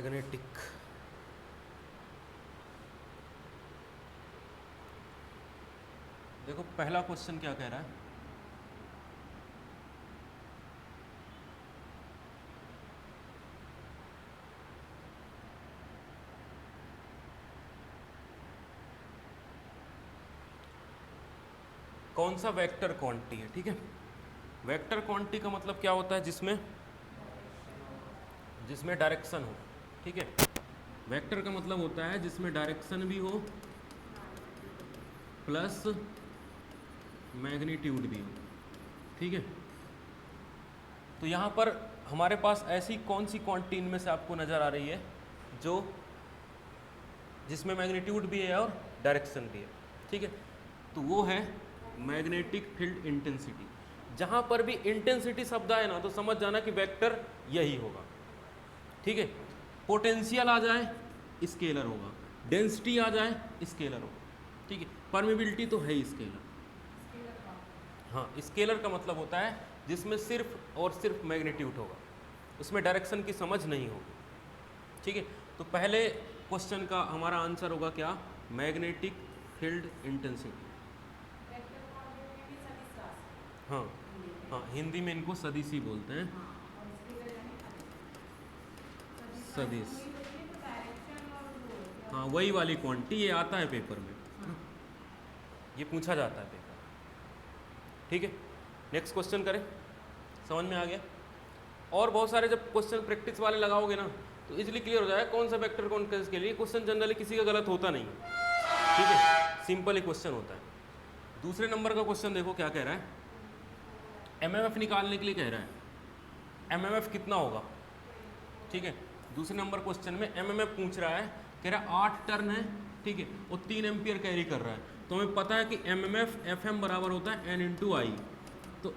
Magnetic देखो पहला question क्या कह रहा है, कौन सा वेक्टर क्वांटिटी है। ठीक है, वेक्टर क्वांटिटी का मतलब क्या होता है, जिसमें डायरेक्शन हो। ठीक है, वेक्टर का मतलब होता है जिसमें डायरेक्शन भी हो प्लस मैग्नीट्यूड भी हो। ठीक है, तो यहाँ पर हमारे पास ऐसी कौन सी क्वांटिटी इनमें से आपको नज़र आ रही है जो जिसमें मैग्नीट्यूड भी है और डायरेक्शन भी है। ठीक है, तो वो है मैग्नेटिक फील्ड इंटेंसिटी। जहाँ पर भी इंटेंसिटी शब्द आए ना तो समझ जाना कि वेक्टर यही होगा। ठीक है, पोटेंशियल आ जाए स्केलर होगा, डेंसिटी आ जाए स्केलर होगा। ठीक है, परमेबिलिटी तो है ही स्केलर। हाँ, स्केलर का मतलब होता है जिसमें सिर्फ और सिर्फ मैग्नीट्यूड होगा, उसमें डायरेक्शन की समझ नहीं होगी। ठीक है, तो पहले क्वेश्चन का हमारा आंसर होगा क्या, मैग्नेटिक फील्ड इंटेंसिटी। हाँ हाँ, हिंदी में इनको सदिश बोलते हैं, सदिश। हाँ, वही वाली क्वांटिटी, ये आता है पेपर में, ये पूछा जाता है पेपर। ठीक है, नेक्स्ट क्वेश्चन करें, समझ में आ गया। और बहुत सारे जब क्वेश्चन प्रैक्टिस वाले लगाओगे ना तो इजीली क्लियर हो जाएगा कौन सा वेक्टर कौन के लिए। क्वेश्चन जनरली किसी का गलत होता नहीं है। ठीक है, सिंपल ही क्वेश्चन होता है। दूसरे नंबर का क्वेश्चन देखो क्या कह रहा है, एमएमएफ निकालने के लिए कह रहा है। एमएमएफ कितना होगा। ठीक है, दूसरे नंबर क्वेश्चन में एमएमएफ पूछ रहा है, कह रहा है 8 टर्न है। ठीक है, और 3 एम्पियर कैरी कर रहा है। तो हमें पता है कि एमएमएफ एफएम बराबर होता है एन इंटू आई। तो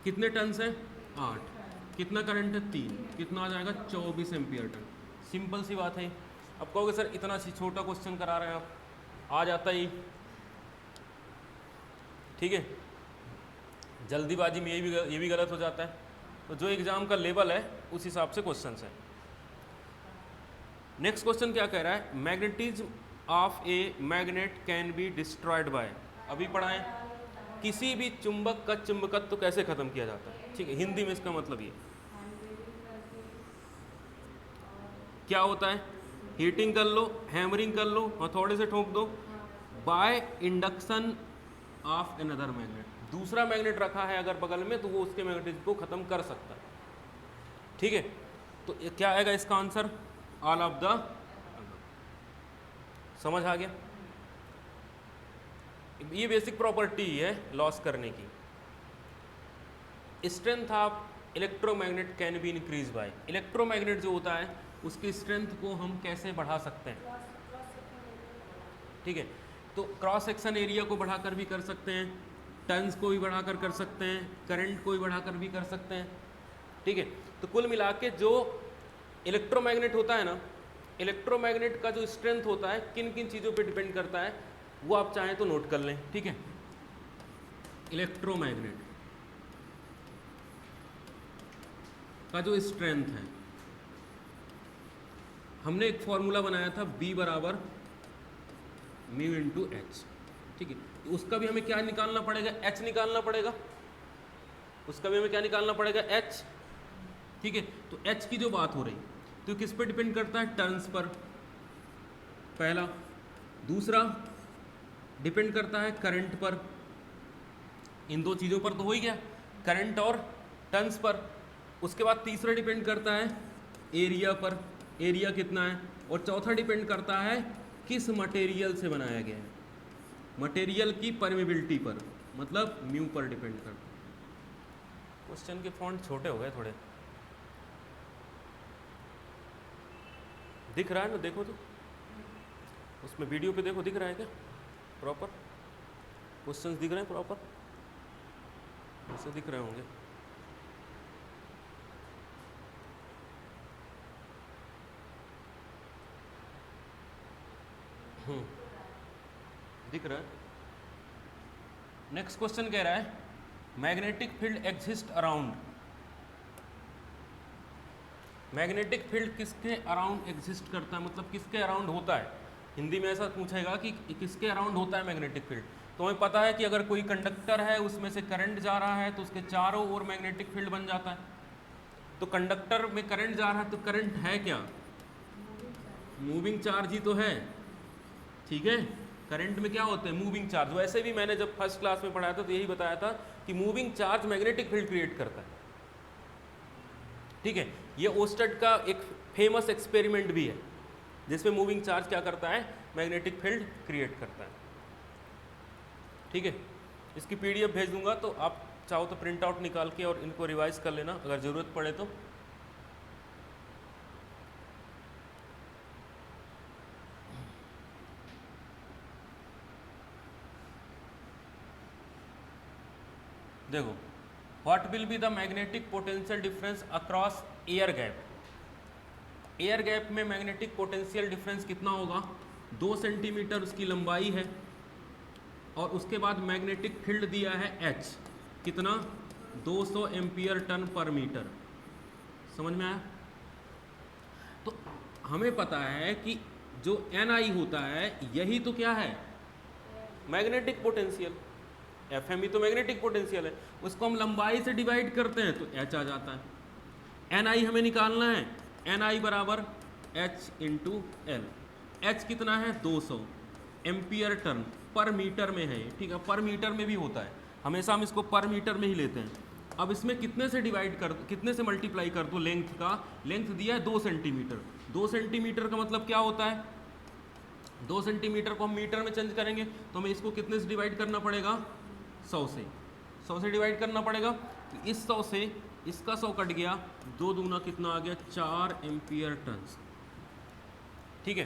कितने टर्न्स हैं 8, कितना करंट है 3, कितना आ जाएगा 24 एम्पियर टर्न। सिंपल सी बात है। अब कहोगे सर इतना छोटा क्वेश्चन करा रहे हैं आप, आ जाता ही। ठीक है, जल्दीबाजी में ये भी गलत हो जाता है। तो जो एग्जाम का लेवल है उस हिसाब से क्वेश्चन है। नेक्स्ट क्वेश्चन क्या कह रहा है, magnetism of a magnet can be destroyed by. अभी पढ़ाएं, किसी भी चुंबक का चुंबकत्व तो कैसे खत्म किया जाता है। ठीक है, हिंदी में इसका मतलब ये क्या होता है, हीटिंग कर लो, हैमरिंग कर लो, हथौड़े से ठोक दो, by induction of another magnet. दूसरा मैग्नेट रखा है अगर बगल में तो वो उसके मैग्नेटिज्म को खत्म कर सकता है। ठीक है, तो क्या आएगा इसका आंसर, ऑल ऑफ द। समझ आ गया, ये बेसिक प्रॉपर्टी है लॉस करने की। Strength of electromagnet can be increase by. Electromagnet जो होता है उसकी स्ट्रेंथ को हम कैसे बढ़ा सकते हैं। ठीक है, तो क्रॉस सेक्शन एरिया को बढ़ाकर भी कर सकते हैं, टर्न्स को भी बढ़ाकर कर सकते हैं, करंट को भी बढ़ाकर भी कर सकते हैं। ठीक है, तो कुल मिला के जो इलेक्ट्रोमैग्नेट होता है ना, इलेक्ट्रोमैग्नेट का जो स्ट्रेंथ होता है किन किन चीज़ों पे डिपेंड करता है वो आप चाहें तो नोट कर लें। ठीक है, इलेक्ट्रोमैग्नेट का जो स्ट्रेंथ है, हमने एक फॉर्मूला बनाया था B बराबर म्यू इंटू एच। ठीक है, तो उसका भी हमें क्या निकालना पड़ेगा, H निकालना पड़ेगा। उसका भी हमें क्या निकालना पड़ेगा, H। ठीक है, तो H की जो बात हो रही तो किस पे डिपेंड करता है, टर्न्स पर, पहला। दूसरा डिपेंड करता है करंट पर। इन दो चीज़ों पर तो हो ही गया, करंट और टर्न्स पर। उसके बाद तीसरा डिपेंड करता है एरिया पर, एरिया कितना है। और चौथा डिपेंड करता है किस मटेरियल से बनाया गया है, मटेरियल की परमेबिलिटी पर, मतलब म्यू पर डिपेंड करता है। क्वेश्चन के फॉन्ट छोटे हो गए थोड़े, दिख रहा है ना, देखो तो उसमें वीडियो पे देखो, दिख रहा है क्या प्रॉपर, क्वेश्चंस दिख रहे हैं प्रॉपर, ऐसे दिख रहे होंगे। दिख रहा है। नेक्स्ट क्वेश्चन कह रहा है magnetic field exist around. Magnetic field किसके अराउंड एग्जिस्ट करता है, मतलब किसके अराउंड होता है। हिंदी में ऐसा पूछेगा कि किसके अराउंड होता है मैग्नेटिक फील्ड। तो हमें पता है कि अगर कोई कंडक्टर है उसमें से करंट जा रहा है तो उसके चारों ओर मैग्नेटिक फील्ड बन जाता है। तो कंडक्टर में करंट जा रहा है तो करंट है क्या, मूविंग चार्ज ही तो है, ठीक है। करंट में क्या होते हैं, मूविंग चार्ज। वैसे भी मैंने जब फर्स्ट क्लास में पढ़ाया था तो यही बताया था कि moving charge magnetic field create करता है, ठीक है। ये ओस्टेड का एक फेमस एक्सपेरिमेंट भी है जिसमें मूविंग चार्ज क्या करता है, मैग्नेटिक फील्ड क्रिएट करता है, ठीक है। इसकी पीडीएफ भेज दूंगा तो आप चाहो तो प्रिंट आउट निकाल के और इनको रिवाइज कर लेना अगर ज़रूरत पड़े तो। देखो, what will be the magnetic potential difference across air gap. Air gap में मैग्नेटिक पोटेंशियल डिफरेंस कितना होगा, 2 सेंटीमीटर उसकी लंबाई है और उसके बाद मैग्नेटिक फील्ड दिया है H, कितना 200 एम्पियर टन पर मीटर। समझ में आया। तो हमें पता है कि जो Ni होता है यही तो क्या है, मैग्नेटिक पोटेंशियल। Fm ही तो मैग्नेटिक पोटेंशियल है, उसको हम लंबाई से डिवाइड करते हैं तो H आ जाता है। Ni हमें निकालना है, Ni बराबर H इंटू एल। H कितना है 200 एम्पियर टन पर मीटर में है, ठीक है। पर मीटर में भी होता है, हमेशा हम इसको पर मीटर में ही लेते हैं। अब इसमें कितने से डिवाइड कर, कितने से मल्टीप्लाई कर दो, लेंथ का, लेंथ दिया है 2 सेंटीमीटर। 2 सेंटीमीटर का मतलब क्या होता है, 2 सेंटीमीटर को हम मीटर में चेंज करेंगे तो हमें इसको कितने से डिवाइड करना पड़ेगा, 100 से। 100 से डिवाइड करना पड़ेगा तो इस 100 से इसका 100 कट गया, 2 दूना कितना आ गया, 4 एम्पियर टन, ठीक है।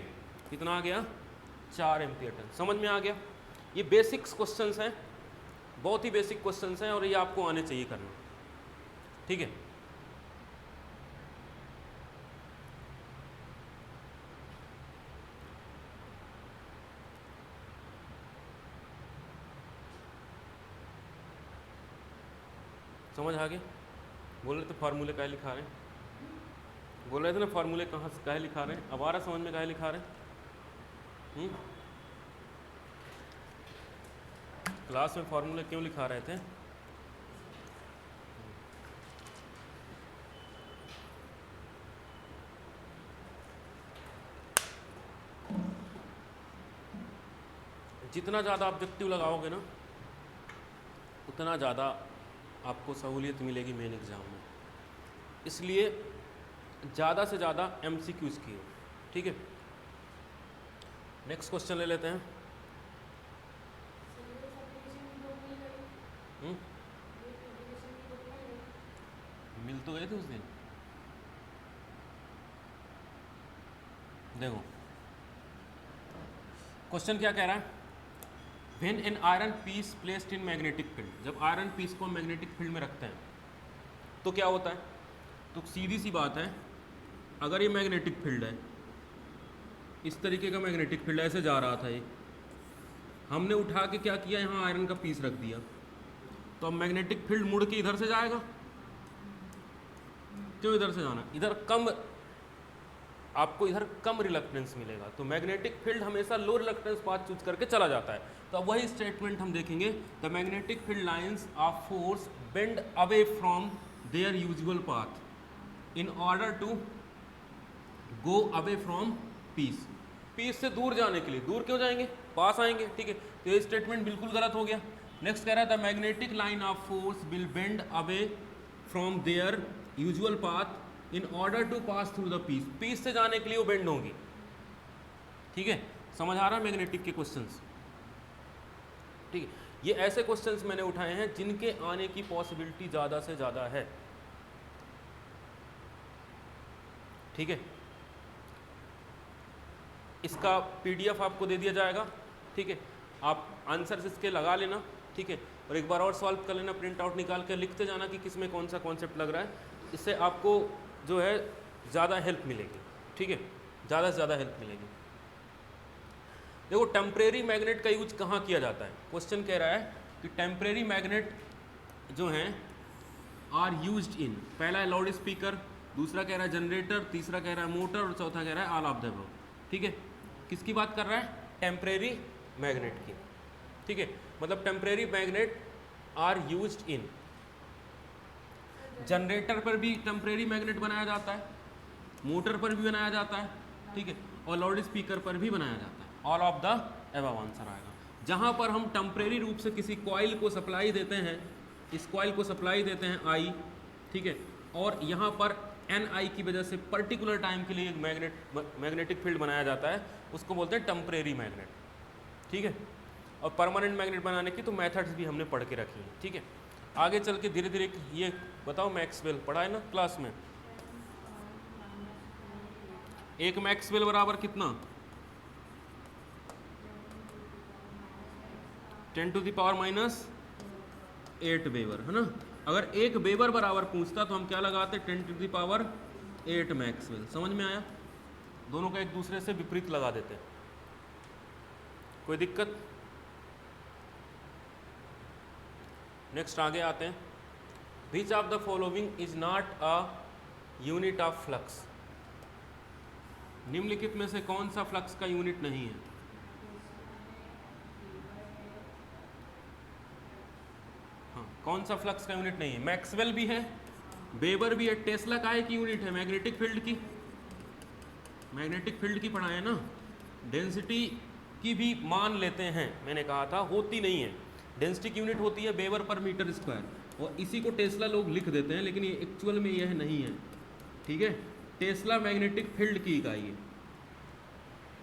कितना आ गया, 4 एम्पियर टन। समझ में आ गया। ये बेसिक्स क्वेश्चंस हैं, बहुत ही बेसिक क्वेश्चंस हैं और ये आपको आने चाहिए करना, ठीक है। समझ आ गया। बोल रहे थे फार्मूले काहे लिखा रहे हैं, बोल रहे थे ना फार्मूले कहाँ से काहे लिखा रहे हैं, अब आ रहा समझ में काहे लिखा रहे हैं। क्लास में फार्मूले क्यों लिखा रहे थे, जितना ज़्यादा ऑब्जेक्टिव लगाओगे ना उतना ज़्यादा आपको सहूलियत मिलेगी मेन एग्ज़ाम में। इसलिए ज़्यादा से ज़्यादा MCQs की हो, ठीक है। नेक्स्ट क्वेश्चन ले लेते हैं। मिल तो गए थे उस दिन। देखो क्वेश्चन क्या कह रहा है, when an iron piece placed in magnetic field. जब आयरन पीस को मैग्नेटिक फील्ड में रखते हैं तो क्या होता है, तो सीधी सी बात है, अगर ये मैग्नेटिक फील्ड है, इस तरीके का मैग्नेटिक फील्ड ऐसे जा रहा था, ये हमने उठा के क्या किया, यहाँ आयरन का पीस रख दिया, तो अब मैग्नेटिक फील्ड मुड़ के इधर से जाएगा। क्यों इधर से जाना, इधर कम, आपको इधर कम रिलक्टेंस मिलेगा, तो मैग्नेटिक फील्ड हमेशा लो रिलक्टेंस पाथ चूज करके चला जाता है। तो अब वही स्टेटमेंट हम देखेंगे, the magnetic field lines of force bend away from their usual path in order to go away from piece. Piece से दूर जाने के लिए, दूर क्यों जाएंगे, पास आएंगे, ठीक है। तो ये स्टेटमेंट बिल्कुल गलत हो गया। नेक्स्ट कह रहा है the magnetic line of force will bend away from their usual path in order to pass through the piece. Piece से जाने के लिए वो बेंड होगी, ठीक है। समझ आ रहा है मैग्नेटिक के क्वेश्चंस, ठीक है। ये ऐसे क्वेश्चंस मैंने उठाए हैं जिनके आने की पॉसिबिलिटी ज़्यादा से ज़्यादा है, ठीक है। इसका पीडीएफ आपको दे दिया जाएगा, ठीक है। आप आंसर्स इसके लगा लेना, ठीक है, और एक बार और सॉल्व कर लेना, प्रिंट आउट निकाल कर लिखते जाना कि किस में कौन सा कॉन्सेप्ट लग रहा है। इससे आपको जो है ज़्यादा हेल्प मिलेगी, ठीक है, ज़्यादा से ज़्यादा हेल्प मिलेगी। देखो टेम्परेरी मैग्नेट का यूज कहाँ किया जाता है, क्वेश्चन कह रहा है कि टेम्परेरी मैग्नेट जो हैं आर यूज्ड इन, पहला है लाउड स्पीकर, दूसरा कह रहा है जनरेटर, तीसरा कह रहा है मोटर और चौथा कह रहा है ऑल ऑफ द अबव। ठीक है, किसकी बात कर रहा है? टेम्परेरी मैग्नेट की। ठीक है, मतलब temporary magnet are used in, generator पर भी टेम्परेरी मैग्नेट बनाया जाता है, मोटर पर भी बनाया जाता है, ठीक है, और लाउड स्पीकर पर भी बनाया जाता है। All of the above answer आएगा। जहां पर हम टेम्परेरी रूप से किसी कॉइल को सप्लाई देते हैं, इस कॉइल को सप्लाई देते हैं आई, ठीक है, और यहाँ पर एन आई की वजह से पर्टिकुलर टाइम के लिए एक मैग्नेटिक फील्ड बनाया जाता है, उसको बोलते हैं टेम्परेरी मैग्नेट। ठीक है, और परमानेंट मैग्नेट बनाने की तो मेथड्स भी हमने पढ़ के रखी हैं। ठीक है, आगे चल के धीरे धीरे ये बताओ, मैक्सवेल पढ़ा है ना क्लास में? एक मैक्सवेल बराबर कितना? 10⁻⁸ वेबर, है ना। अगर एक वेबर बराबर पूछता तो हम क्या लगाते? 10⁸ मैक्सवेल। समझ में आया? दोनों का एक दूसरे से विपरीत लगा देते हैं। कोई दिक्कत? नेक्स्ट आगे आते हैं। Which of the following is not a unit of flux? निम्नलिखित में से कौन सा फ्लक्स का यूनिट नहीं है? हाँ, कौन सा फ्लक्स का यूनिट नहीं है? मैक्सवेल भी है, वेबर भी है, टेस्ला का एक यूनिट है मैग्नेटिक फील्ड की। मैग्नेटिक फील्ड की पढ़ाए ना, डेंसिटी की भी मान लेते हैं, मैंने कहा था होती नहीं है। डेंसिटी की यूनिट होती है वेबर पर मीटर स्क्वायर, और इसी को टेस्ला लोग लिख देते हैं, लेकिन ये एक्चुअल में यह नहीं है। ठीक है, टेस्ला मैग्नेटिक फील्ड की इकाई है।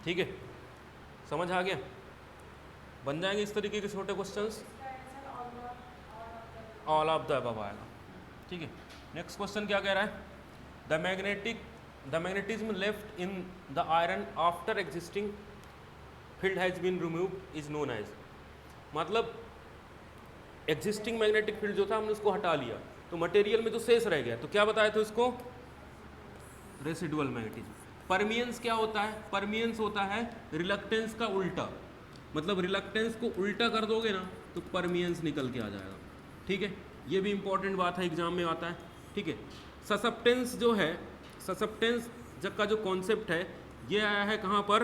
ठीक है, समझ आ गया? बन जाएंगे इस तरीके के छोटे questions. All of the above आएगा। ठीक है, नेक्स्ट क्वेश्चन क्या कह रहा है? The magnetism left in the iron after existing field has been removed is known as. मतलब एग्जिस्टिंग मैग्नेटिक फील्ड जो था हमने उसको हटा लिया, तो मटेरियल में जो शेष रह गया, तो क्या बताया था इसको? Residual magnetism. परमियंस क्या होता है? परमियंस होता है रिलक्टेंस का उल्टा। मतलब रिलक्टेंस को उल्टा कर दोगे ना तो परमियंस निकल के आ जाएगा। ठीक है, ये भी इंपॉर्टेंट बात है, एग्जाम में आता है। ठीक है, ससेप्टेंस जो है, ससेप्टेंस जब का जो कॉन्सेप्ट है ये आया है कहाँ पर?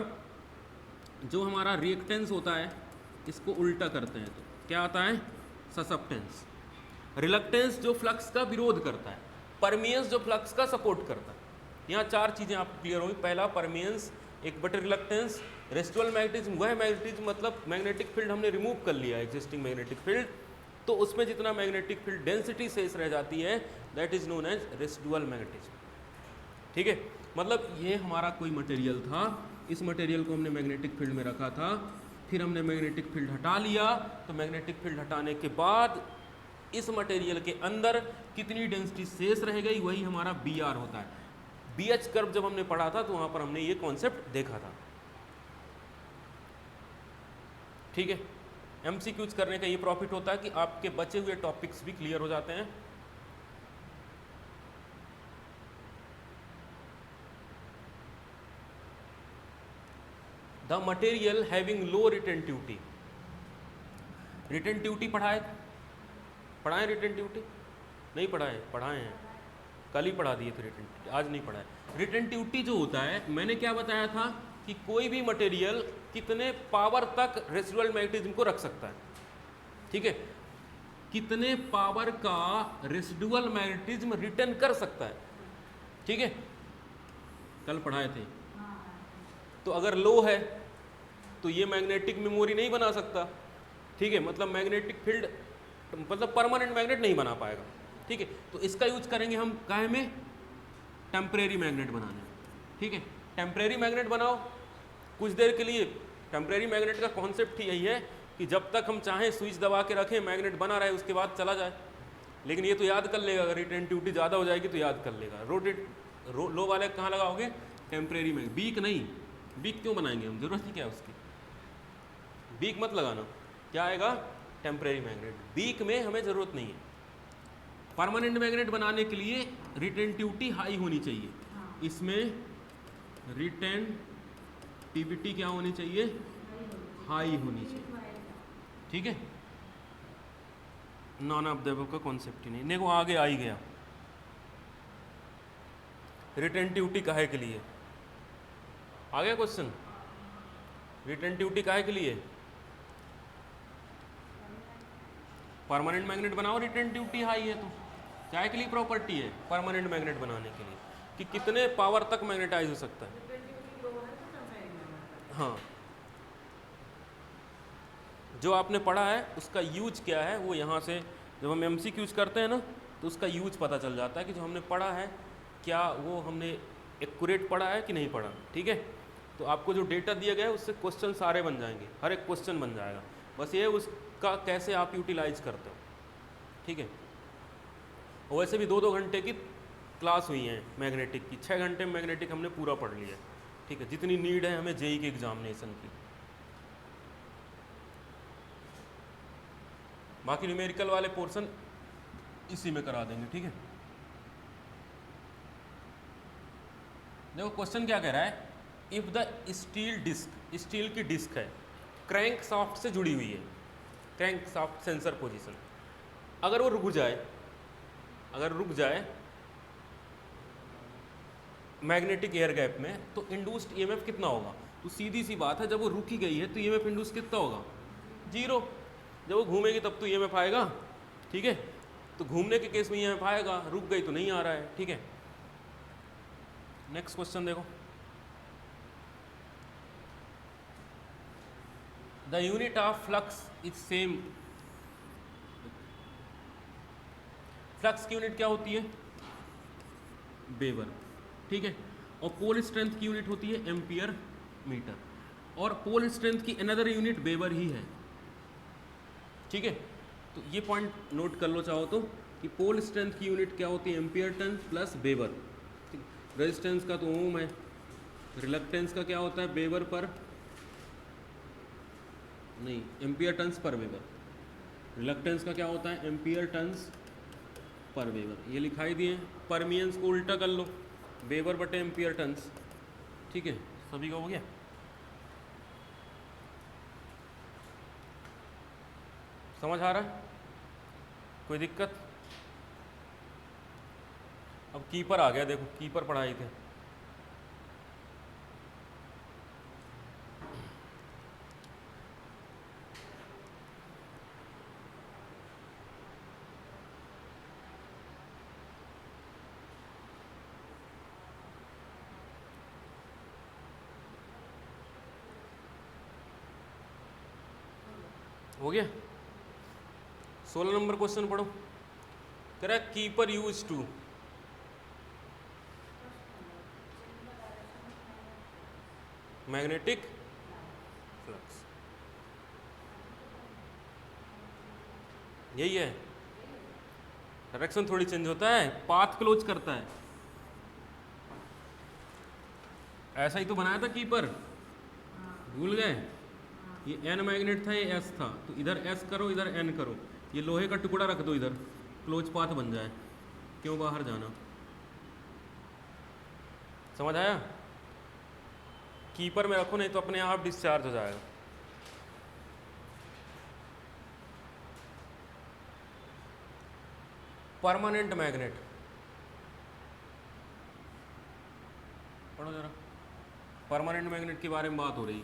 जो हमारा रिएक्टेंस होता है इसको उल्टा करते हैं तो क्या आता है? ससेप्टेंस। रिलक्टेंस जो फ्लक्स का विरोध करता है, परमियंस जो फ्लक्स का सपोर्ट करता है। यहाँ चार चीज़ें आपको क्लियर होंगी। पहला परमियंस, एक बटे रिलक्टेंस। रेसिडुअल मैग्नेटिज्म वह मैग्नेटिज्म मतलब मैग्नेटिक फील्ड हमने रिमूव कर लिया एग्जिस्टिंग मैग्नेटिक फील्ड, तो उसमें जितना मैग्नेटिक फील्ड डेंसिटी शेष रह जाती है that is known as residual magnetism. ठीक है, मतलब ये हमारा कोई मटेरियल था, इस मटेरियल को हमने मैग्नेटिक फील्ड में रखा था, फिर हमने मैग्नेटिक फील्ड हटा लिया, तो मैग्नेटिक फील्ड हटाने के बाद इस मटेरियल के अंदर कितनी डेंसिटी शेष रह गई, वही हमारा बी आर होता है। बी एच कर्व जब हमने पढ़ा था तो वहाँ पर हमने ये कॉन्सेप्ट देखा था। ठीक है, एमसीक्यूज करने का ये प्रॉफिट होता है कि आपके बचे हुए टॉपिक्स भी क्लियर हो जाते हैं। The material having low retentivity. Retentivity पढ़ाए रिटेंटिविटी? नहीं पढ़ाए हैं, कल ही पढ़ा दिए थे रिटेंटिविटी, आज नहीं पढ़ाए। रिटेंटिविटी जो होता है, मैंने क्या बताया था कि कोई भी मटेरियल कितने पावर तक रेसिडुअल मैग्नेटिज्म को रख सकता है। ठीक है, कितने पावर का रेसिडुअल मैग्नेटिज्म रिटेन कर सकता है। ठीक है, कल पढ़ाए थे। तो अगर लो है तो ये मैग्नेटिक मेमोरी नहीं बना सकता। ठीक है, मतलब मैग्नेटिक फील्ड मतलब परमानेंट मैग्नेट नहीं बना पाएगा। ठीक है, तो इसका यूज करेंगे हम काहे में? टेम्परेरी मैग्नेट बनाने। ठीक है, टेम्परेरी मैग्नेट बनाओ कुछ देर के लिए। टेम्परेरी मैग्नेट का कॉन्सेप्ट ही यही है कि जब तक हम चाहें स्विच दबा के रखें, मैग्नेट बना रहे, उसके बाद चला जाए। लेकिन ये तो याद कर लेगा, अगर रिटेंटिविटी ज़्यादा हो जाएगी तो याद कर लेगा। लो वाले कहाँ लगाओगे? Temporary magnet. बीक नहीं, बीक क्यों बनाएंगे हम, जरूरत ही क्या है उसकी? बीक मत लगाना, क्या आएगा? Temporary magnet. बीक में हमें ज़रूरत नहीं है। परमानेंट मैग्नेट बनाने के लिए रिटेंटिविटी हाई होनी चाहिए, इसमें रिटेंटिविटी क्या होनी चाहिए? हाई होनी चाहिए। ठीक है, नॉन ऑफ द अबव का कॉन्सेप्ट ही नहीं। देखो आगे आ ही गया। रिटेंटिविटी काहे के लिए? आ गया क्वेश्चन? रिटेंटिविटी काहे के लिए? परमानेंट मैग्नेट बनाओ, रिटेंटिविटी हाई है तो क्या के लिए प्रॉपर्टी है? परमानेंट मैग्नेट बनाने के लिए कि कितने पावर तक मैग्नेटाइज हो सकता है। हाँ, जो आपने पढ़ा है उसका यूज क्या है वो यहाँ से जब हम MCQ करते हैं ना तो उसका यूज पता चल जाता है कि जो हमने पढ़ा है क्या वो हमने एक्यूरेट पढ़ा है कि नहीं पढ़ा। ठीक है, तो आपको जो डेटा दिया गया है उससे क्वेश्चन सारे बन जाएंगे, हर एक क्वेश्चन बन जाएगा, बस ये उसका कैसे आप यूटिलाइज करते हो। ठीक है, और वैसे भी 2-2 घंटे की क्लास हुई है मैग्नेटिक की, 6 घंटे में मैग्नेटिक हमने पूरा पढ़ लिया। ठीक है, जितनी नीड है हमें JEE के एग्जामिनेशन की। बाकी न्यूमेरिकल वाले पोर्शन इसी में करा देंगे। ठीक है, देखो क्वेश्चन क्या कह रहा है, if the steel disc, steel की डिस्क है, क्रैंक शाफ्ट से जुड़ी हुई है, क्रैंक शाफ्ट सेंसर पोजीशन, अगर वो रुक जाए, अगर रुक जाए मैग्नेटिक एयर गैप में तो इंड्यूस्ड EMF कितना होगा? तो सीधी सी बात है, जब वो रुकी गई है तो EMF इंड्यूस कितना होगा? 0। जब वो घूमेगी तब तो EMF आएगा। ठीक है, तो घूमने के केस में EMF आएगा, रुक गई तो नहीं आ रहा है। ठीक है, नेक्स्ट क्वेश्चन देखो, the unit of flux is same. Flux की यूनिट क्या होती है? वेबर। ठीक है, और पोल स्ट्रेंथ की यूनिट होती है एम्पियर मीटर, और पोल स्ट्रेंथ की अनदर यूनिट वेबर ही है। ठीक है, तो ये पॉइंट नोट कर लो चाहो तो कि पोल स्ट्रेंथ की यूनिट क्या होती है? Ampere turn plus weber. Resistance का तो ओम है, रिलक्टेंस का क्या होता है? वेबर पर, नहीं, एम्पियर टन्स पर वेबर। रिलक्टेंस का क्या होता है? एम्पियर टन्स पर वेबर। ये लिखाई दिए, परमियंस को उल्टा कर लो, वेबर बटे एम्पियर टन्स। ठीक है, सभी का हो गया। समझ आ रहा है? कोई दिक्कत? अब कीपर आ गया, देखो कीपर पढ़ाई थे। हो गया? 16 नंबर क्वेश्चन पढ़ो। कह रहा है keeper use to, magnetic flux, यही है। डायरेक्शन थोड़ी चेंज होता है, पाथ क्लोज करता है। ऐसा ही तो बनाया था कीपर, भूल गए? ये N मैग्नेट था, ये S था, तो इधर S करो, इधर N करो, ये लोहे का टुकड़ा रख दो इधर, क्लोज पाथ बन जाए। क्यों बाहर जाना? समझ आया? कीपर में रखो, नहीं तो अपने आप डिस्चार्ज हो जाएगा। परमानेंट मैग्नेट पढ़ो जरा, परमानेंट मैग्नेट के बारे में बात हो रही।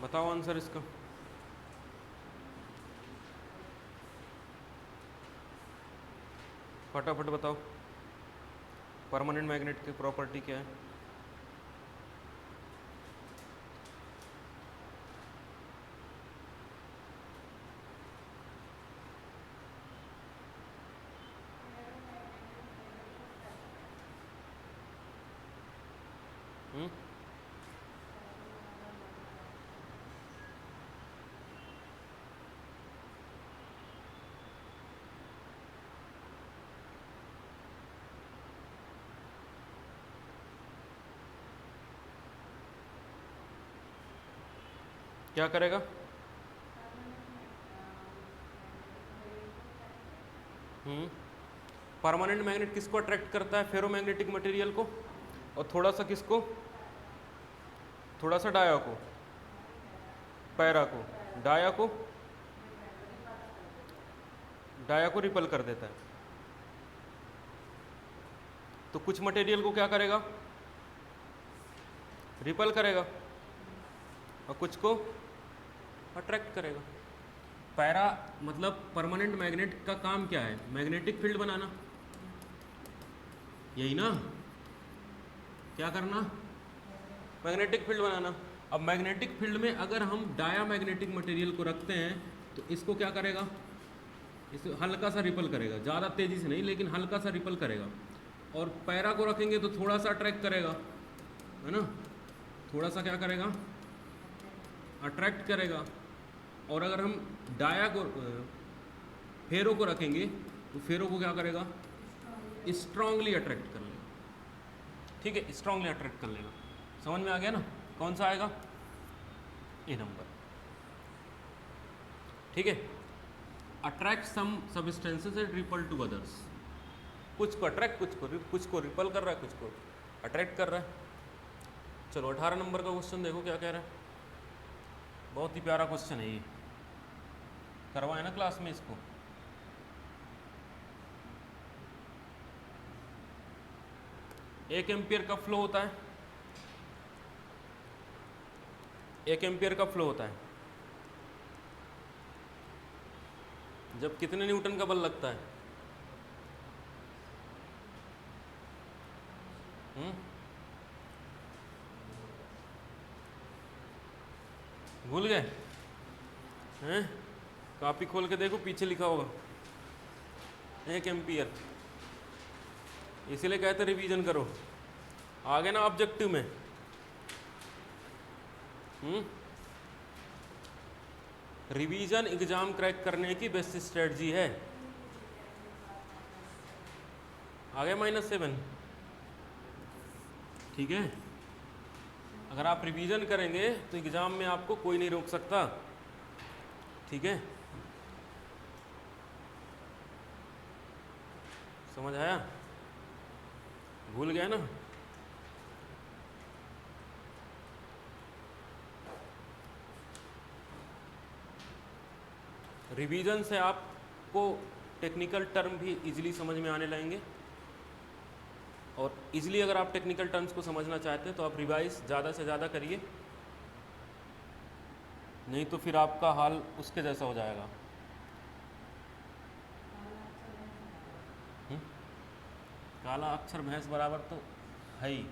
बताओ आंसर इसका। फटाफट बताओ, परमानेंट मैग्नेट की प्रॉपर्टी क्या है? क्या करेगा? परमानेंट मैग्नेट किसको अट्रैक्ट करता है? फेरोमैग्नेटिक मटेरियल को, और थोड़ा सा किसको? थोड़ा सा डाया को, पैरा को, डाया को रिपल कर देता है। तो कुछ मटेरियल को क्या करेगा? रिपल करेगा, और कुछ को अट्रैक्ट करेगा। पैरा मतलब परमानेंट मैग्नेट का काम क्या है? मैग्नेटिक फील्ड बनाना, यही ना? क्या करना? मैग्नेटिक फील्ड बनाना। अब मैग्नेटिक फील्ड में अगर हम डाया मैग्नेटिक मटेरियल को रखते हैं तो इसको क्या करेगा? इसे हल्का सा रिपल करेगा, ज़्यादा तेज़ी से नहीं लेकिन हल्का सा रिपल करेगा। और पैरा को रखेंगे तो थोड़ा सा अट्रैक्ट करेगा, है ना? थोड़ा सा क्या करेगा? अट्रैक्ट करेगा। और अगर हम डाया को फेरो को रखेंगे तो फेरो को क्या करेगा? स्ट्रांगली अट्रैक्ट कर लेगा। ठीक है, स्ट्रांगली अट्रैक्ट कर लेगा। समझ में आ गया ना? कौन सा आएगा? A number. ठीक है, attract some substances and repel to others. कुछ को अट्रैक्ट, कुछ को रिपल कर रहा है, कुछ को अट्रैक्ट कर रहा है। चलो 18 नंबर का क्वेश्चन देखो क्या कह रहा है। बहुत ही प्यारा क्वेश्चन है ये, करवाए ना क्लास में इसको। एक एम्पियर का फ्लो होता है, 1 एम्पियर का फ्लो होता है जब कितने न्यूटन का बल लगता है? भूल गए हैं? कॉपी खोल के देखो, पीछे लिखा होगा 1 एम्पियर। इसीलिए कहते रिवीजन करो, आगे ना ऑब्जेक्टिव में। रिवीजन एग्जाम क्रैक करने की बेस्ट स्ट्रेटजी है। आ गया -7? ठीक है, अगर आप रिवीजन करेंगे तो एग्जाम में आपको कोई नहीं रोक सकता। ठीक है, समझ आया? भूल गया ना? रिवीजन से आपको टेक्निकल टर्म भी इजीली समझ में आने लगेंगे। और इजीली अगर आप टेक्निकल टर्म्स को समझना चाहते हैं तो आप रिवाइज ज़्यादा से ज़्यादा करिए, नहीं तो फिर आपका हाल उसके जैसा हो जाएगा। काला अक्षर भैंस बराबर तो है ही।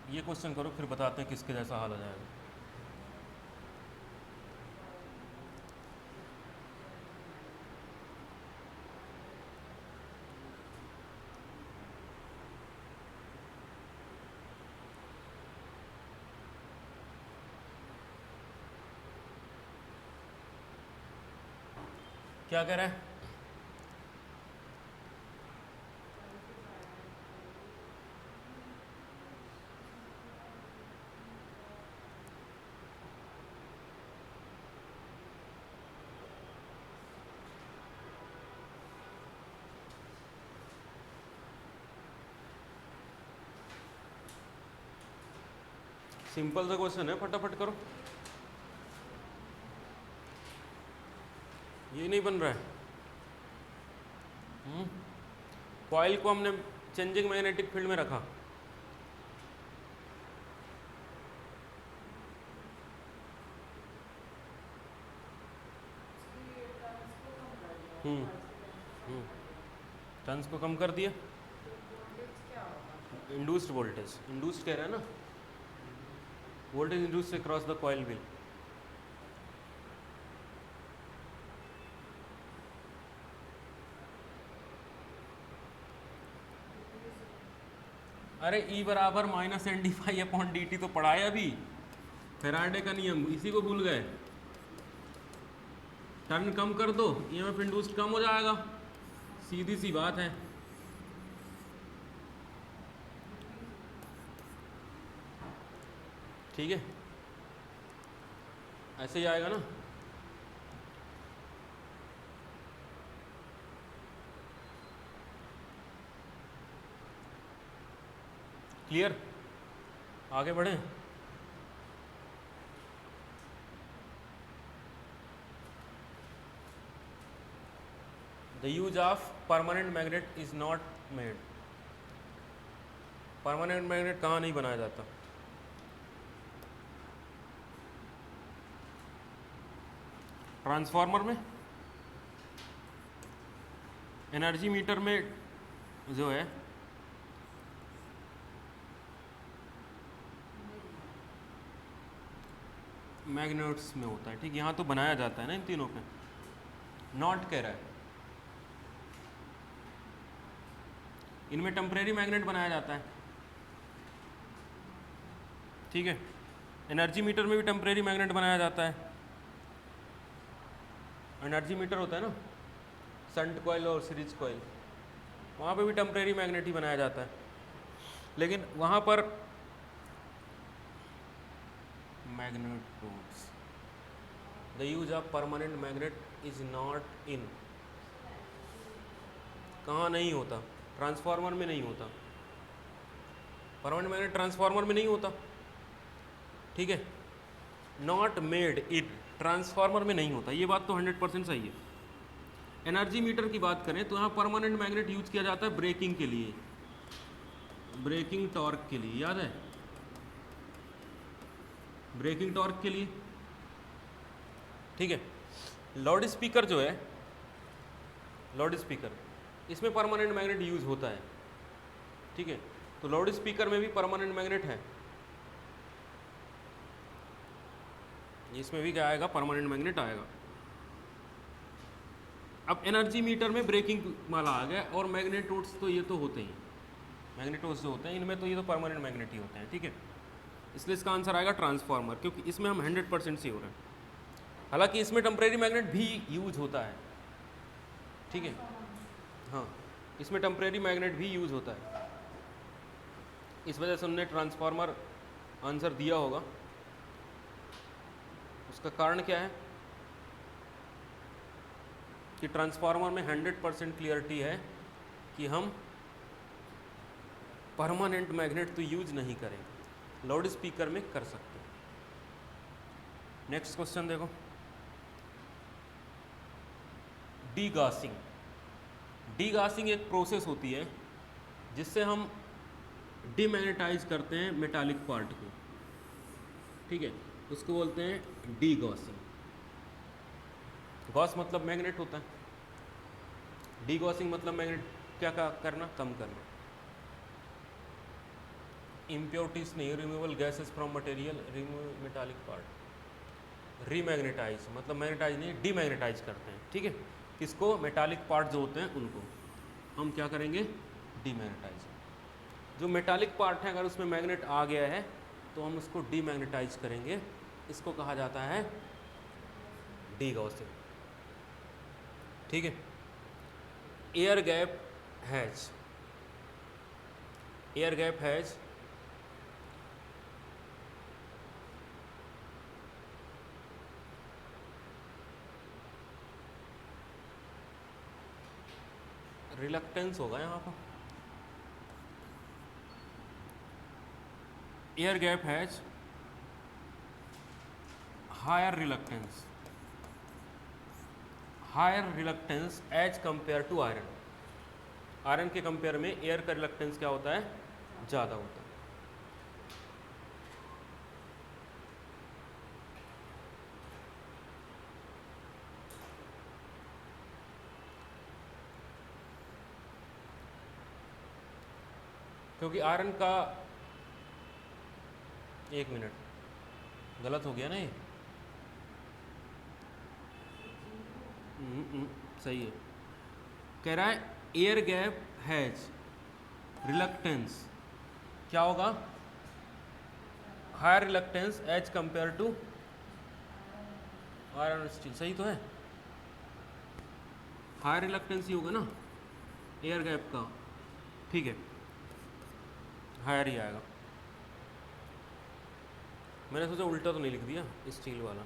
ये क्वेश्चन करो, फिर बताते हैं किसके जैसा हाल हो जाएगा। क्या कह रहा है? सिंपल सा क्वेश्चन है, फटाफट करो। ये नहीं बन रहा है। कॉइल को हमने चेंजिंग मैग्नेटिक फील्ड में रखा, टर्न्स को कम कर दिया। इंड्यूस्ड वोल्टेज, इंड्यूस्ड कह रहा है ना, voltage induced across the coil wheel. अरे E बराबर -NdΦ/dt तो पढ़ा है अभी, फैराडे का नियम, इसी को भूल गए। टर्न कम कर दो, EMF इंड्यूस्ड कम हो जाएगा, सीधी सी बात है। ठीक है, ऐसे ही आएगा ना। क्लियर, आगे बढ़ें। The use of permanent magnet is not made. Permanent magnet कहाँ नहीं बनाया जाता? ट्रांसफार्मर में, एनर्जी मीटर में जो है मैग्नेट्स में होता है, ठीक। यहाँ तो बनाया जाता है ना इन तीनों पे, नॉट कह रहा है। इनमें टेम्परेरी मैग्नेट बनाया जाता है, ठीक है। एनर्जी मीटर में भी टेम्परेरी मैग्नेट बनाया जाता है। एनर्जी मीटर होता है ना, शंट कॉइल और सीरीज कॉइल, वहाँ पे भी टेम्परेरी मैग्नेट ही बनाया जाता है। लेकिन वहाँ पर magnet roots, the use of permanent magnet is not in. कहाँ नहीं होता? ट्रांसफार्मर में नहीं होता। परमानेंट मैग्नेट ट्रांसफार्मर में नहीं होता, ठीक है। नॉट मेड इन, ट्रांसफार्मर में नहीं होता, ये बात तो 100% सही है। एनर्जी मीटर की बात करें तो यहाँ परमानेंट मैग्नेट यूज किया जाता है ब्रेकिंग के लिए, ब्रेकिंग टॉर्क के लिए, याद है, ब्रेकिंग टॉर्क के लिए, ठीक है। लाउड स्पीकर जो है, लाउड स्पीकर, इसमें परमानेंट मैग्नेट यूज होता है, ठीक है। तो लाउड स्पीकर में भी परमानेंट मैग्नेट है, इसमें भी क्या आएगा? परमानेंट मैग्नेट आएगा। अब एनर्जी मीटर में ब्रेकिंग वाला आ गया, और मैग्नेटोड्स तो ये तो होते ही, मैग्नेटोड्स जो होते हैं इनमें तो ये तो परमानेंट मैग्नेट ही होते हैं, ठीक है। इसलिए इसका आंसर आएगा ट्रांसफार्मर, क्योंकि इसमें हम 100% से हो रहे हैं। हालांकि इसमें टेम्परेरी मैग्नेट भी यूज होता है, ठीक है, हाँ, इसमें टेम्परेरी मैग्नेट भी यूज होता है। इस वजह से उन्होंने ट्रांसफार्मर आंसर दिया होगा। उसका कारण क्या है कि ट्रांसफार्मर में 100% क्लियरिटी है कि हम परमानेंट मैग्नेट तो यूज नहीं करेंगे, लाउड स्पीकर में कर सकते हैं। नेक्स्ट क्वेश्चन देखो, डीगासिंग। डीगासिंग एक प्रोसेस होती है जिससे हम डीमैग्नेटाइज करते हैं मेटालिक पार्ट को, ठीक है, उसको बोलते हैं डीगॉसिंग। गॉस मतलब मैग्नेट होता है, डीगॉसिंग मतलब मैग्नेट क्या करना? कम करना। इम्प्योरिटीज नहीं, removal gases from material, remove metallic part. Remagnetize मतलब मैग्नेटाइज नहीं, डीमैग्नेटाइज करते हैं, ठीक है। किसको? मेटालिक पार्ट जो होते हैं उनको हम क्या करेंगे? डीमैग्नेटाइज। जो मेटालिक पार्ट है अगर उसमें मैग्नेट आ गया है तो हम उसको डीमैग्नेटाइज करेंगे, इसको कहा जाता है डीगॉसिंग, ठीक है। Air gap has, air gap has reluctance होगा यहाँ पर, air gap has higher reluctance, higher reluctance as compare to iron. Iron के कंपेयर में एयर का रिलक्टेंस क्या होता है? ज़्यादा होता है। क्योंकि आयरन का, एक मिनट गलत हो गया ना ये, सही है। कह रहा है एयर गैप हैज रिलक्टेंस क्या होगा? Higher reluctance as compare to iron steel. सही तो है, हायर रिलक्टेंस ही होगा ना एयर गैप का, ठीक है, हायर ही आएगा। मैंने सोचा उल्टा तो नहीं लिख दिया स्टील वाला,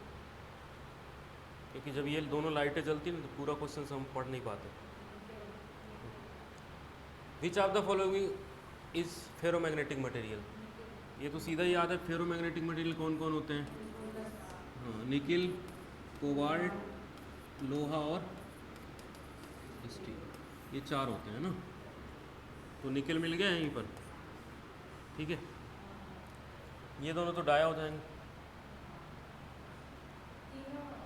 क्योंकि जब ये दोनों लाइटें जलती हैं तो पूरा क्वेश्चन हम पढ़ नहीं पाते। Which of the following is ferromagnetic material, ये तो सीधा ही याद है। फेरोमैग्नेटिक मटेरियल कौन कौन होते हैं? हाँ, निकिल, कोबाल्ट, लोहा और स्टील, ये चार होते हैं ना। तो निकिल मिल गया यहीं पर, ठीक है। ये दोनों तो डाया हो जाएंगे।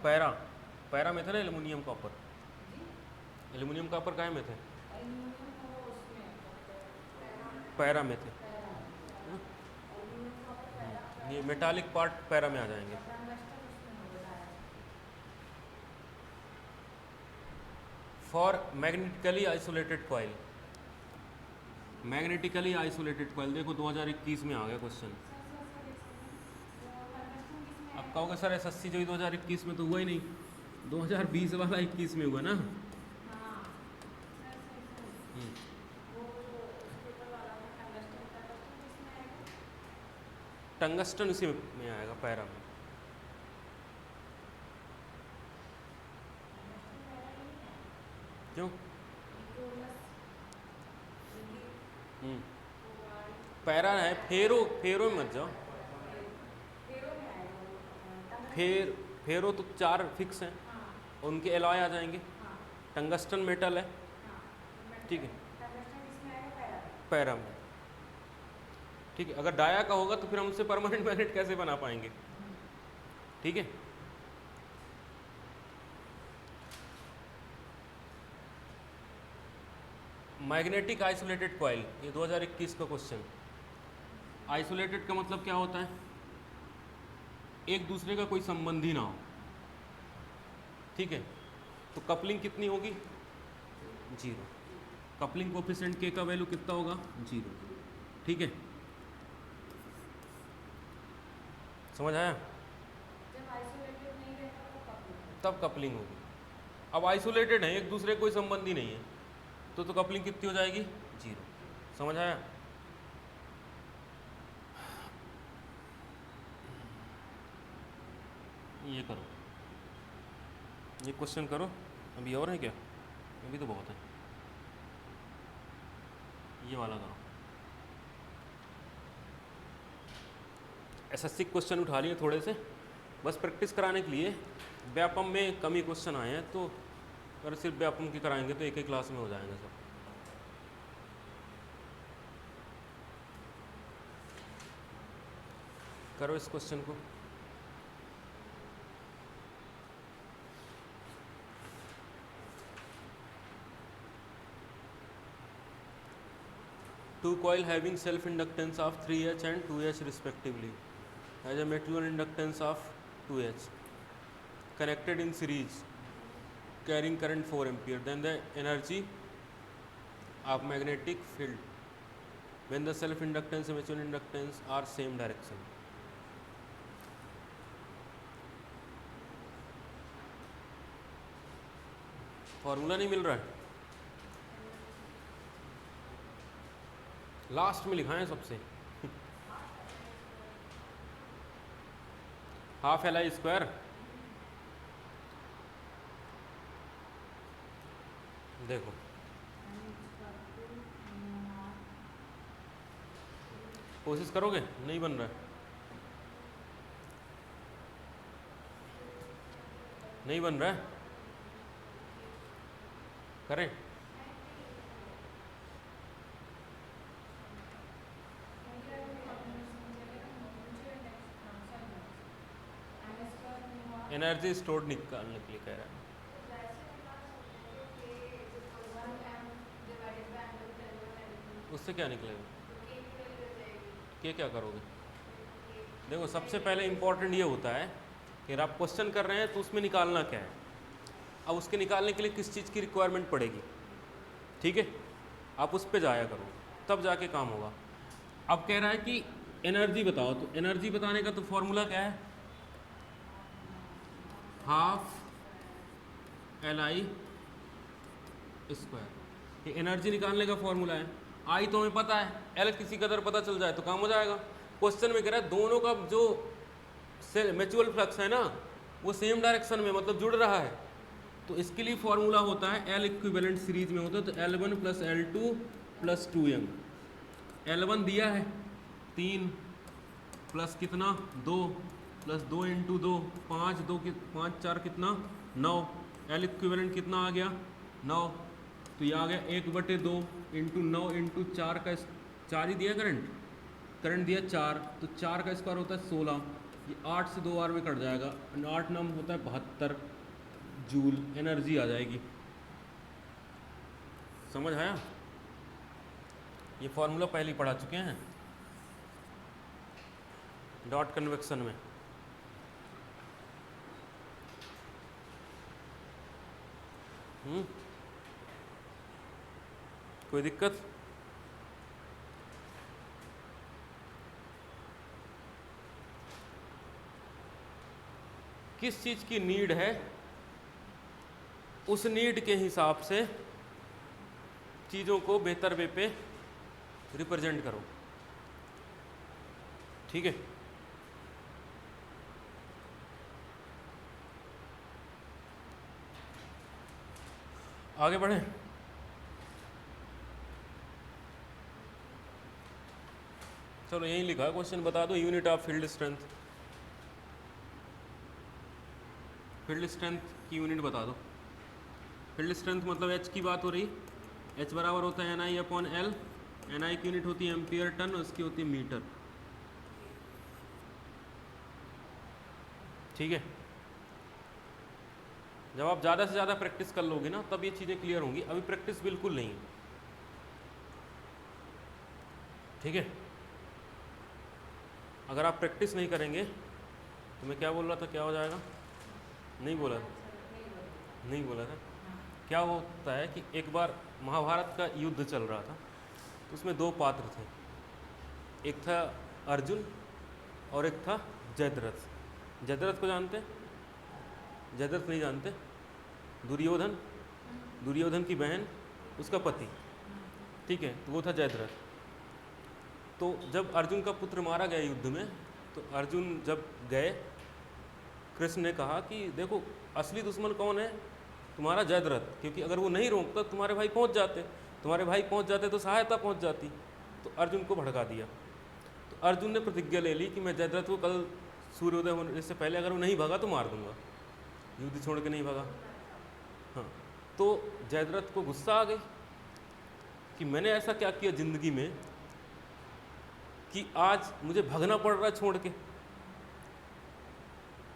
पैरा में थे ना एल्युमिनियम कॉपर, एल्युमिनियम कॉपर काहे में थे? पैरा में थे। ये मेटालिक पार्ट पैरा में आ जाएंगे। For magnetically isolated coil, magnetically isolated coil देखो 2021 में आ गया क्वेश्चन। अब कहोगे सर SSC जो 2021 में तो हुआ ही नहीं, 2020 वाला 21 में हुआ ना। टंगस्टन उसी में आएगा, पैरा में। क्यों? पैरा है, फेरो मत जाओ। फेरो तो चार फिक्स हैं, उनके एलॉय आ जाएंगे। टंगस्टन मेटल है, ठीक है, पैरा में, ठीक है। अगर डाया का होगा तो फिर हम उससे परमानेंट मैग्नेट कैसे बना पाएंगे, ठीक है। मैग्नेटिक आइसोलेटेड कॉइल, ये 2021 का क्वेश्चन। आइसोलेटेड का मतलब क्या होता है? एक दूसरे का कोई संबंध ही ना हो, ठीक है। तो कपलिंग कितनी होगी? 0। कपलिंग कोफिशिएंट के का वैल्यू कितना होगा? 0, ठीक है। समझ आया? जब आइसोलेटेड नहीं रहता तब कपलिंग होगी। अब आइसोलेटेड है, एक दूसरे कोई संबंध ही नहीं है, तो कपलिंग कितनी हो जाएगी? 0। समझ आया? ये करो, ये क्वेश्चन करो। अभी और है क्या? अभी तो बहुत है। ये वाला करो। SSC क्वेश्चन उठा लिए थोड़े से, बस प्रैक्टिस कराने के लिए। व्यापम में कम ही क्वेश्चन आए हैं, तो अगर सिर्फ व्यापम की कराएंगे तो एक ही क्लास में हो जाएंगे सब। करो इस क्वेश्चन को। Two coil having self inductance of 3H and 2H respectively has a mutual inductance of 2H connected in series carrying current 4 ampere. Then the energy of magnetic field when the self inductance and mutual inductance are same direction. Formula नहीं मिल रहा है, last में लिखा है सबसे। Half LI square, देखो कोशिश करोगे? नहीं बन रहा है, नहीं बन रहा है, करें? एनर्जी स्टोर्ड निकालने के लिए कह रहा है। उससे क्या निकलेगा? क्या करोगे? देखो सबसे पहले इम्पोर्टेंट ये होता है कि आप क्वेश्चन कर रहे हैं तो उसमें निकालना क्या है। अब उसके निकालने के लिए किस चीज़ की रिक्वायरमेंट पड़ेगी, ठीक है, आप उस पर जाया करो, तब जाके काम होगा। अब कह रहा है कि एनर्जी बताओ, तो एनर्जी बताने का तो फॉर्मूला क्या है? Half LI square. ये एनर्जी निकालने का फॉर्मूला है। आई तो हमें पता है, एल किसी कदर पता चल जाए तो काम हो जाएगा। क्वेश्चन में कह रहा है दोनों का जो से म्यूचुअल फ्लक्स है ना, वो सेम डायरेक्शन में मतलब जुड़ रहा है, तो इसके लिए फॉर्मूला होता है L इक्विवेलेंट सीरीज में होता है, तो L1 plus L2 plus 2m। L1 दिया है 3 प्लस कितना 2 प्लस 2 इंटू 2 5 2 5 4 कितना 9। L इक्विवेलेंट कितना आ गया 9, तो ये आ गया 1/2 इंटू 9 इंटू 4 का 4 ही दिया करंट दिया 4, तो 4 का स्क्वायर होता है 16, ये 8 से 2 बार में कट जाएगा, 8 नाम होता है 72 जूल एनर्जी आ जाएगी। समझ आया? ये फॉर्मूला पहले ही पढ़ा चुके हैं डॉट कन्वेक्शन में। कोई दिक्कत? किस चीज़ की नीड है, उस नीड के हिसाब से चीज़ों को बेहतर वे पे रिप्रेजेंट करो। ठीक है, आगे बढ़ें। चलो यही लिखा है क्वेश्चन, बता दो unit of field strength. Field strength की यूनिट बता दो। फील्ड स्ट्रेंथ मतलब एच की बात हो रही, एच बराबर होता है NI अपॉन L, NI की यूनिट होती है एम्पियर टन, उसकी होती है मीटर। ठीक है, जब आप ज़्यादा से ज़्यादा प्रैक्टिस कर लोगे ना तब ये चीज़ें क्लियर होंगी, अभी प्रैक्टिस बिल्कुल नहीं है। ठीक है, अगर आप प्रैक्टिस नहीं करेंगे तो मैं क्या बोल रहा था, क्या हो जाएगा? नहीं बोला था। क्या होता है कि एक बार महाभारत का युद्ध चल रहा था, तो उसमें 2 पात्र थे, एक था अर्जुन और एक था जयद्रथ। जयद्रथ को जानते? जयद्रथ नहीं जानते? दुर्योधन की बहन, उसका पति। ठीक है, तो वो था जयद्रथ। तो जब अर्जुन का पुत्र मारा गया युद्ध में, तो अर्जुन जब गए, कृष्ण ने कहा कि देखो असली दुश्मन कौन है, तुम्हारा जयद्रथ, क्योंकि अगर वो नहीं रोकता तुम्हारे भाई पहुंच जाते तो सहायता पहुंच जाती। तो अर्जुन को भड़का दिया। तो अर्जुन ने प्रतिज्ञा ले ली कि मैं जयद्रथ को कल सूर्योदय होने से पहले अगर वो नहीं भागा तो मार दूंगा, युद्ध छोड़ के नहीं भागा। हाँ, तो जयद्रथ को गुस्सा आ गई कि मैंने ऐसा क्या किया ज़िंदगी में कि आज मुझे भागना पड़ रहा है छोड़ के।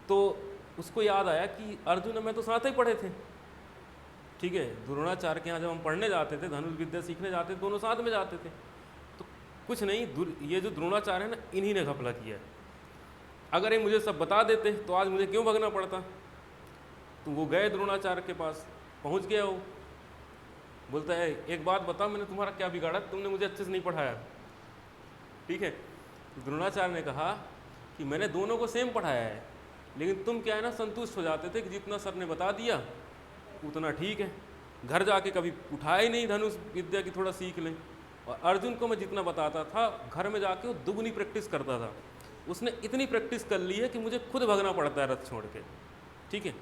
तो उसको याद आया कि अर्जुन और मैं तो साथ ही पढ़े थे। ठीक है, द्रोणाचार्य के यहाँ जब हम पढ़ने जाते थे, धनुष विद्या सीखने जाते थे, दोनों साथ में जाते थे। तो कुछ नहीं, ये जो द्रोणाचार्य है ना, इन्हीं ने घपला किया है। अगर ये मुझे सब बता देते तो आज मुझे क्यों भागना पड़ता। तो वो गए द्रोणाचार्य के पास, पहुँच गया, वो बोलता है एक बात बता, मैंने तुम्हारा क्या बिगाड़ा, तुमने मुझे अच्छे से नहीं पढ़ाया। ठीक है, तो द्रोणाचार्य ने कहा कि मैंने दोनों को सेम पढ़ाया है, लेकिन तुम क्या है ना संतुष्ट हो जाते थे कि जितना सर ने बता दिया उतना ठीक है, घर जाके कभी उठाया ही नहीं धनुष विद्या की थोड़ा सीख लें। और अर्जुन को मैं जितना बताता था, घर में जाके वो दुगनी प्रैक्टिस करता था। उसने इतनी प्रैक्टिस कर ली है कि मुझे खुद भागना पड़ता है रथ छोड़ के। ठीक है,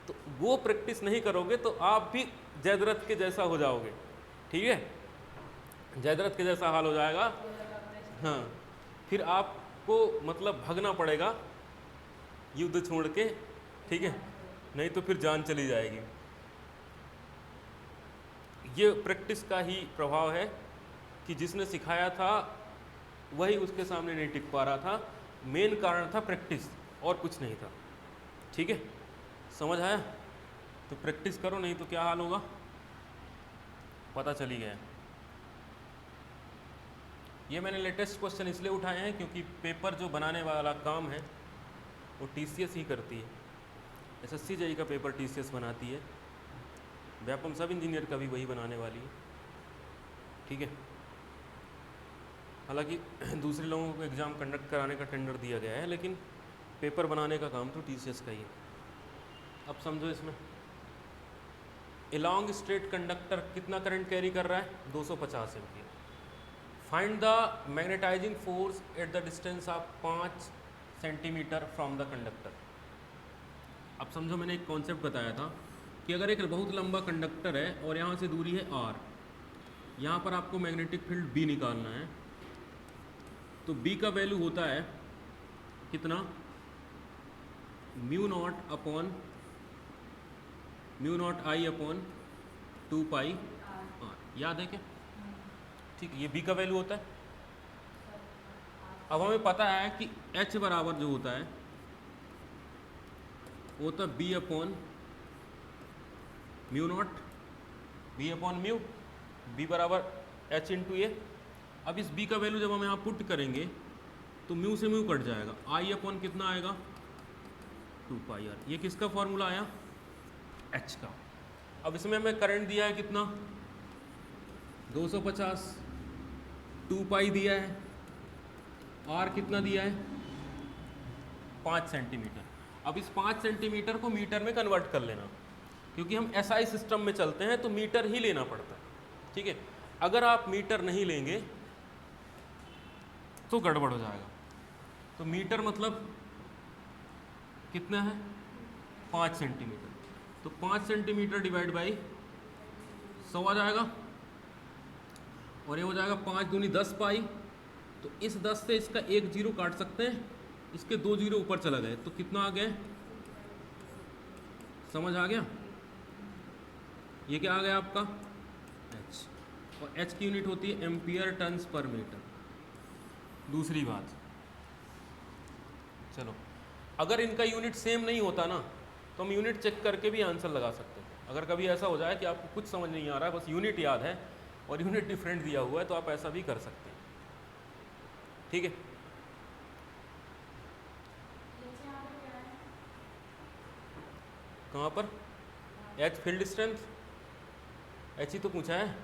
तो वो प्रैक्टिस नहीं करोगे तो आप भी जयद्रथ के जैसा हो जाओगे। ठीक है, जयद्रथ के जैसा हाल हो जाएगा। हाँ, फिर आपको मतलब भागना पड़ेगा युद्ध छोड़ के। ठीक है, नहीं तो फिर जान चली जाएगी। ये प्रैक्टिस का ही प्रभाव है कि जिसने सिखाया था वही उसके सामने नहीं टिक पा रहा था। मेन कारण था प्रैक्टिस, और कुछ नहीं था। ठीक है, समझ आया? तो प्रैक्टिस करो, नहीं तो क्या हाल होगा पता चली गया। ये मैंने लेटेस्ट क्वेश्चन इसलिए उठाए हैं क्योंकि पेपर जो बनाने वाला काम है वो TCS ही करती है। SSC JEE का पेपर TCS बनाती है, व्यापम सब इंजीनियर का भी वही बनाने वाली है। ठीक है, हालांकि दूसरे लोगों को एग्ज़ाम कंडक्ट कराने का टेंडर दिया गया है, लेकिन पेपर बनाने का काम तो TCS का ही है। अब समझो इसमें, ए लॉन्ग स्ट्रेट कंडक्टर कितना करंट कैरी कर रहा है? 250 ampere. Find the magnetizing force at the distance of 5 centimetre from the conductor. अब समझो मैंने एक कॉन्सेप्ट बताया था कि अगर एक बहुत लंबा कंडक्टर है और यहाँ से दूरी है r, यहाँ पर आपको मैग्नेटिक फील्ड B निकालना है, तो B का वैल्यू होता है कितना, mu naught I upon 2 pi r, याद है क्या? ठीक है, ये B का वैल्यू होता है। अब हमें पता है कि H बराबर जो होता है वो होता है B upon mu naught, B upon mu, B बराबर H इंटू ए। अब इस B का वैल्यू जब हम यहाँ पुट करेंगे तो म्यू से म्यू कट जाएगा, I अपॉन कितना आएगा 2 पाई r। ये किसका फॉर्मूला आया, H का। अब इसमें हमें करंट दिया है कितना 250, 2 पाई दिया है, R कितना दिया है 5 सेंटीमीटर। अब इस 5 सेंटीमीटर को मीटर में कन्वर्ट कर लेना, क्योंकि हम SI सिस्टम में चलते हैं तो मीटर ही लेना पड़ता है, ठीक है। अगर आप मीटर नहीं लेंगे तो गड़बड़ हो जाएगा। तो मीटर मतलब कितना है 5 सेंटीमीटर, तो 5 सेंटीमीटर डिवाइड बाई 100 आ जाएगा, और ये हो जाएगा 5 दूनी 10 पाई। तो इस 10 से इसका एक जीरो काट सकते हैं, इसके 2 जीरो ऊपर चला गए, तो कितना आ गया, समझ आ गया? ये क्या आ गया आपका H, और H की यूनिट होती है एम्पियर टन्स पर मीटर। दूसरी बात, चलो अगर इनका यूनिट सेम नहीं होता ना तो हम यूनिट चेक करके भी आंसर लगा सकते हैं। अगर कभी ऐसा हो जाए कि आपको कुछ समझ नहीं आ रहा है, बस यूनिट याद है और यूनिट डिफरेंट दिया हुआ है, तो आप ऐसा भी कर सकते हैं, ठीक है। कहाँ पर H फील्ड स्ट्रेंथ, H ही तो पूछा है,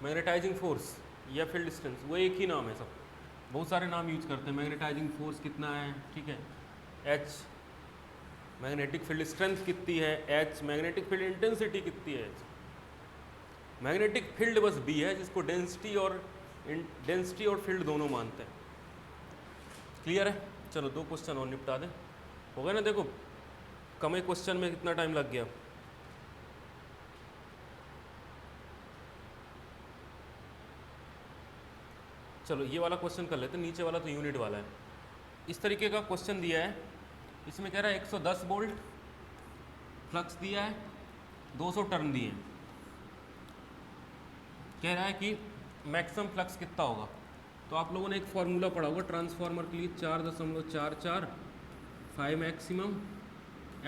मैग्नेटाइजिंग फोर्स या फील्ड स्ट्रेंथ, वो एक ही नाम है, सब बहुत सारे नाम यूज करते हैं। मैग्नेटाइजिंग फोर्स कितना है, ठीक है, H मैग्नेटिक फील्ड स्ट्रेंथ कितनी है, H मैग्नेटिक फील्ड इंटेंसिटी कितनी है, H मैग्नेटिक फील्ड बस B है, जिसको डेंसिटी और फील्ड दोनों मानते हैं। क्लियर है? चलो 2 क्वेश्चन और निपटा दें, हो गया ना। देखो कम एक क्वेश्चन में कितना टाइम लग गया। चलो ये वाला क्वेश्चन कर लेते हैं, नीचे वाला तो यूनिट वाला है। इस तरीके का क्वेश्चन दिया है, इसमें कह रहा है 110 वोल्ट फ्लक्स दिया है, 200 टर्न दिए हैं, कह रहा है कि मैक्सिमम फ्लक्स कितना होगा। तो आप लोगों ने एक फार्मूला पढ़ा होगा ट्रांसफार्मर के लिए, 4.44 phi maximum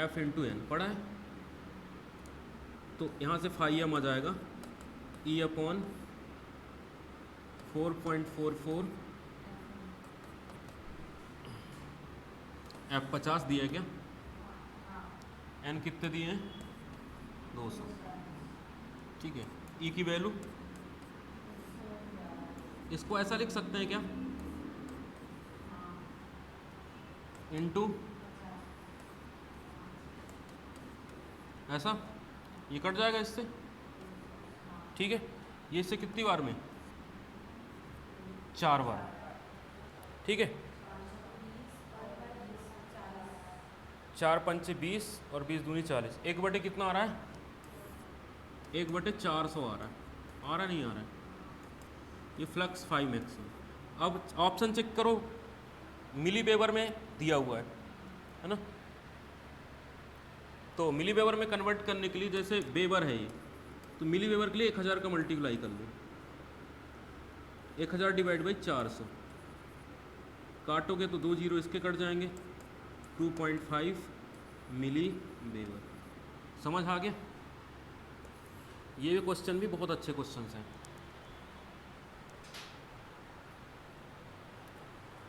F into n पढ़ा है। तो यहाँ से फाई एम आ जाएगा E अपॉन 4.44, F 50 दिया है क्या, N कितने दिए हैं 200, ठीक है। E की वैल्यू इसको ऐसा लिख सकते हैं क्या, इनटू ऐसा, ये कट जाएगा इससे, ठीक है। ये इससे कितनी बार में 4 बार, ठीक है। 4 पंचे 20 और 20 दूनी 40, 1/, कितना आ रहा है 1/400 आ रहा है, आ रहा नहीं आ रहा है। ये फ्लक्स 5 मैक्सिमम। अब ऑप्शन चेक करो, मिली वेबर में दिया हुआ है ना, तो मिली वेबर में कन्वर्ट करने के लिए, जैसे वेबर है ये, तो मिली वेबर के लिए 1000 का मल्टीप्लाई कर लो, 1000 डिवाइड बाई 400, काटोगे तो 2 जीरो इसके कट जाएंगे, 2.5 मिली वेबर। समझ आ गया? ये भी क्वेश्चन भी बहुत अच्छे क्वेश्चन हैं।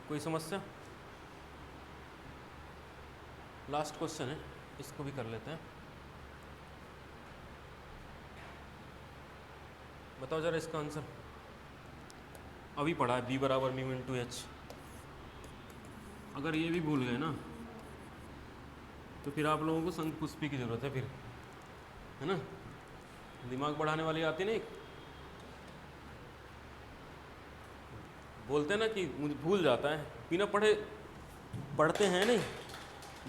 कोई समस्या? लास्ट क्वेश्चन है, इसको भी कर लेते हैं। बताओ जरा इसका आंसर। अभी पढ़ा है B बराबर म्यू इंटू H। अगर ये भी भूल गए ना तो फिर आप लोगों को संग पुष्पी की ज़रूरत है फिर, है ना, दिमाग बढ़ाने वाली आती नहीं, बोलते हैं ना कि मुझे भूल जाता है, बिना पढ़े पढ़ते हैं नहीं,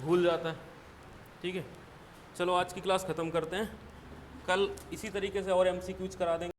भूल जाता है। ठीक है, चलो आज की क्लास ख़त्म करते हैं, कल इसी तरीके से और MCQs करा देंगे।